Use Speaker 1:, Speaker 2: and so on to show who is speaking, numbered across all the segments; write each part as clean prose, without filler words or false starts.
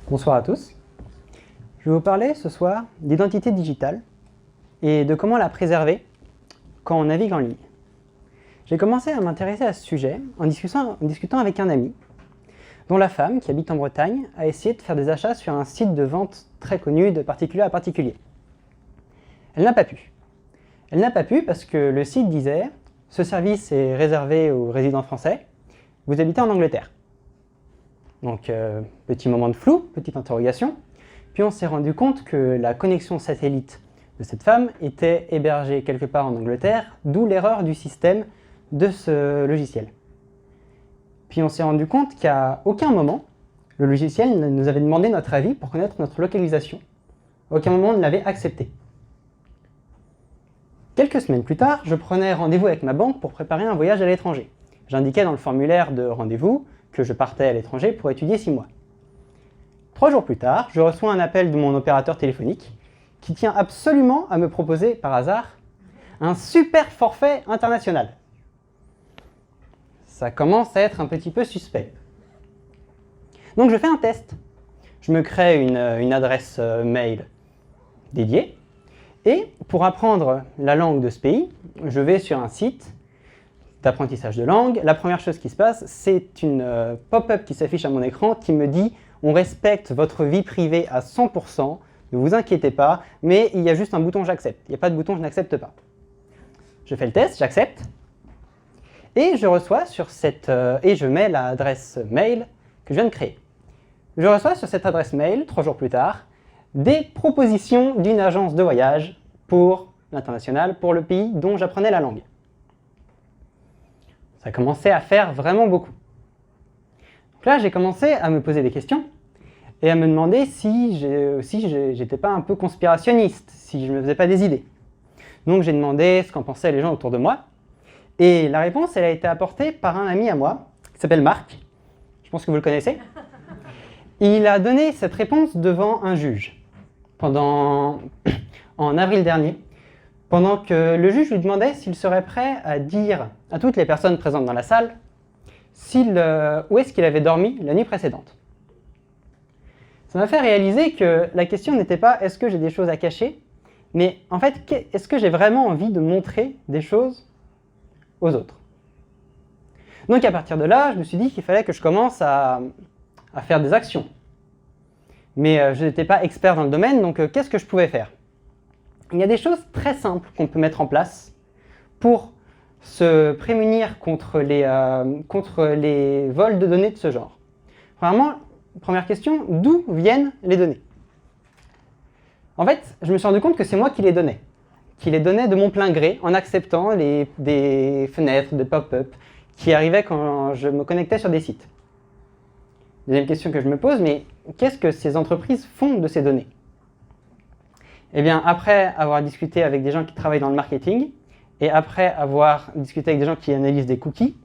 Speaker 1: Bonsoir à tous. Je vais vous parler ce soir d'identité digitale et de comment la préserver quand on navigue en ligne. J'ai commencé à m'intéresser à ce sujet en discutant avec un ami dont la femme, qui habite en Bretagne, a essayé de faire des achats sur un site de vente très connu de particulier à particulier. Elle n'a pas pu. Elle n'a pas pu parce que le site disait « Ce service est réservé aux résidents français, vous habitez en Angleterre ». Donc, petit moment de flou, petite interrogation. Puis on s'est rendu compte que la connexion satellite de cette femme était hébergée quelque part en Angleterre, d'où l'erreur du système de ce logiciel. Puis on s'est rendu compte qu'à aucun moment, le logiciel nous avait demandé notre avis pour connaître notre localisation. À aucun moment on ne l'avait accepté. Quelques semaines plus tard, je prenais rendez-vous avec ma banque pour préparer un voyage à l'étranger. J'indiquais dans le formulaire de rendez-vous que je partais à l'étranger pour étudier 6 mois. 3 jours plus tard, je reçois un appel de mon opérateur téléphonique qui tient absolument à me proposer, par hasard, un super forfait international. Ça commence à être un petit peu suspect. Donc je fais un test. Je me crée une adresse mail dédiée et pour apprendre la langue de ce pays, je vais sur un site d'apprentissage de langue. La première chose qui se passe, c'est une pop-up qui s'affiche à mon écran qui me dit « On respecte votre vie privée à 100%, ne vous inquiétez pas, mais il y a juste un bouton « J'accepte ». Il n'y a pas de bouton « Je n'accepte pas ». Je fais le test, j'accepte, et je reçois sur cette... et je mets l'adresse mail que je viens de créer. Je reçois sur cette adresse mail, 3 jours plus tard, des propositions d'une agence de voyage pour l'international, pour le pays dont j'apprenais la langue. Ça commençait à faire vraiment beaucoup. Donc là, j'ai commencé à me poser des questions et à me demander si j'étais pas un peu conspirationniste, si je me faisais pas des idées. Donc j'ai demandé ce qu'en pensaient les gens autour de moi. Et la réponse, elle a été apportée par un ami à moi, qui s'appelle Marc. Je pense que vous le connaissez. Il a donné cette réponse devant un juge en avril dernier, pendant que le juge lui demandait s'il serait prêt à dire à toutes les personnes présentes dans la salle où est-ce qu'il avait dormi la nuit précédente. Ça m'a fait réaliser que la question n'était pas « est-ce que j'ai des choses à cacher ?», mais en fait, est-ce que j'ai vraiment envie de montrer des choses aux autres? Donc à partir de là, je me suis dit qu'il fallait que je commence à faire des actions. Mais je n'étais pas expert dans le domaine, donc qu'est-ce que je pouvais faire? Il y a des choses très simples qu'on peut mettre en place pour se prémunir contre les vols de données de ce genre. Premièrement, première question, d'où viennent les données? En fait, je me suis rendu compte que c'est moi qui les donnais de mon plein gré en acceptant des fenêtres, des pop-up qui arrivaient quand je me connectais sur des sites. Deuxième question que je me pose, mais qu'est-ce que ces entreprises font de ces données? Eh bien, après avoir discuté avec des gens qui travaillent dans le marketing, et après avoir discuté avec des gens qui analysent des cookies,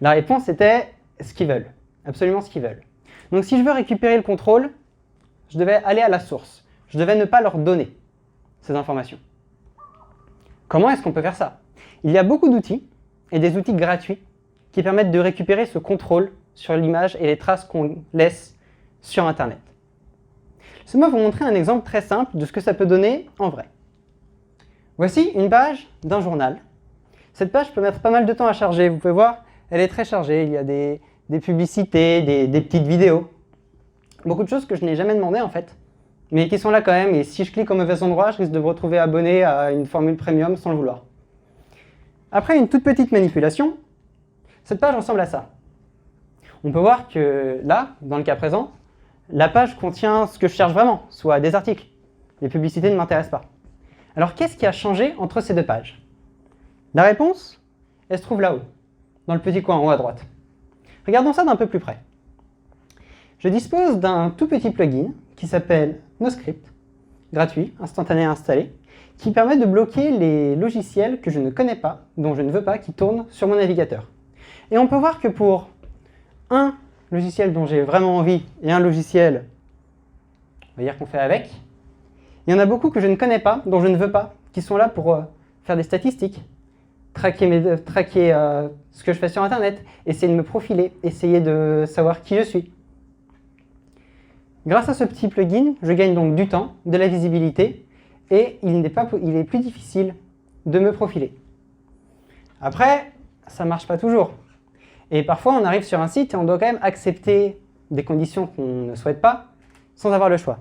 Speaker 1: la réponse était ce qu'ils veulent, absolument ce qu'ils veulent. Donc si je veux récupérer le contrôle, je devais aller à la source. Je devais ne pas leur donner ces informations. Comment est-ce qu'on peut faire ça? Il y a beaucoup d'outils, et des outils gratuits, qui permettent de récupérer ce contrôle sur l'image et les traces qu'on laisse sur Internet. Laissez-moi vous montrer un exemple très simple de ce que ça peut donner en vrai. Voici une page d'un journal. Cette page peut mettre pas mal de temps à charger. Vous pouvez voir, elle est très chargée. Il y a des publicités, des petites vidéos. Beaucoup de choses que je n'ai jamais demandé en fait, mais qui sont là quand même. Et si je clique au mauvais endroit, je risque de me retrouver abonné à une formule premium sans le vouloir. Après une toute petite manipulation, cette page ressemble à ça. On peut voir que là, dans le cas présent, la page contient ce que je cherche vraiment, soit des articles. Les publicités ne m'intéressent pas. Alors qu'est-ce qui a changé entre ces deux pages? La réponse, elle se trouve là-haut, dans le petit coin en haut à droite. Regardons ça d'un peu plus près. Je dispose d'un tout petit plugin qui s'appelle NoScript, gratuit, instantané à installer, qui permet de bloquer les logiciels que je ne connais pas, dont je ne veux pas, qui tournent sur mon navigateur. Et on peut voir que pour un logiciel dont j'ai vraiment envie et un logiciel, on va dire qu'on fait avec, il y en a beaucoup que je ne connais pas, dont je ne veux pas, qui sont là pour faire des statistiques, traquer ce que je fais sur Internet, essayer de me profiler, essayer de savoir qui je suis. Grâce à ce petit plugin, je gagne donc du temps, de la visibilité, et il est plus difficile de me profiler. Après, ça ne marche pas toujours. Et parfois, on arrive sur un site et on doit quand même accepter des conditions qu'on ne souhaite pas, sans avoir le choix.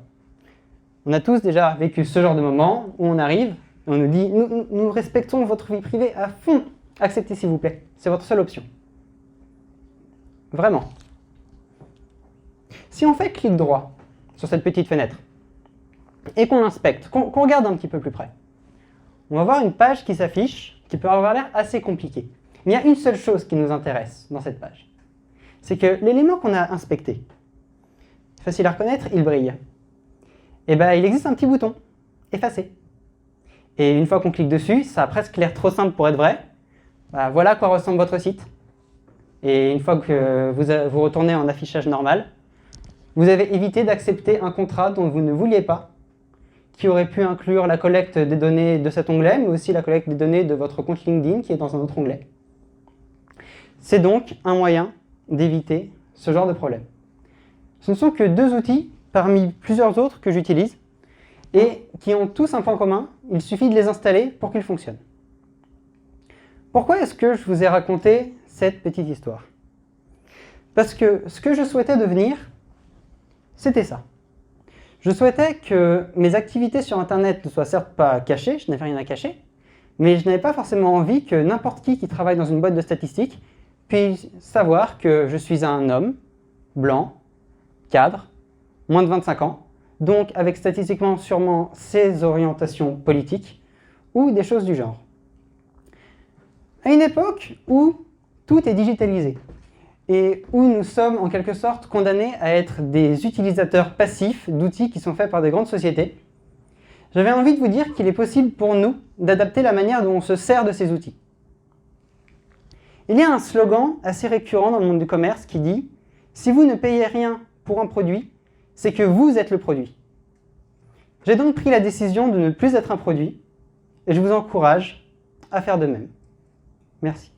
Speaker 1: On a tous déjà vécu ce genre de moment où on arrive et on nous dit « Nous respectons votre vie privée à fond, acceptez s'il vous plaît, c'est votre seule option. » Vraiment. Si on fait clic droit sur cette petite fenêtre et qu'on l'inspecte, qu'on regarde un petit peu plus près, on va voir une page qui s'affiche, qui peut avoir l'air assez compliquée. Mais il y a une seule chose qui nous intéresse dans cette page. C'est que l'élément qu'on a inspecté, facile à reconnaître, il brille. Et bien, il existe un petit bouton, effacer. Et une fois qu'on clique dessus, ça a presque l'air trop simple pour être vrai. Bah, voilà à quoi ressemble votre site. Et une fois que vous retournez en affichage normal, vous avez évité d'accepter un contrat dont vous ne vouliez pas, qui aurait pu inclure la collecte des données de cet onglet, mais aussi la collecte des données de votre compte LinkedIn qui est dans un autre onglet. C'est donc un moyen d'éviter ce genre de problème. Ce ne sont que 2 outils parmi plusieurs autres que j'utilise et qui ont tous un point commun, il suffit de les installer pour qu'ils fonctionnent. Pourquoi est-ce que je vous ai raconté cette petite histoire? Parce que ce que je souhaitais devenir, c'était ça. Je souhaitais que mes activités sur Internet ne soient certes pas cachées, je n'avais rien à cacher, mais je n'avais pas forcément envie que n'importe qui travaille dans une boîte de statistiques puisse savoir que je suis un homme, blanc, cadre, moins de 25 ans, donc avec statistiquement sûrement ses orientations politiques ou des choses du genre. À une époque où tout est digitalisé et où nous sommes en quelque sorte condamnés à être des utilisateurs passifs d'outils qui sont faits par des grandes sociétés, j'avais envie de vous dire qu'il est possible pour nous d'adapter la manière dont on se sert de ces outils. Il y a un slogan assez récurrent dans le monde du commerce qui dit « Si vous ne payez rien pour un produit, c'est que vous êtes le produit ». J'ai donc pris la décision de ne plus être un produit et je vous encourage à faire de même. Merci.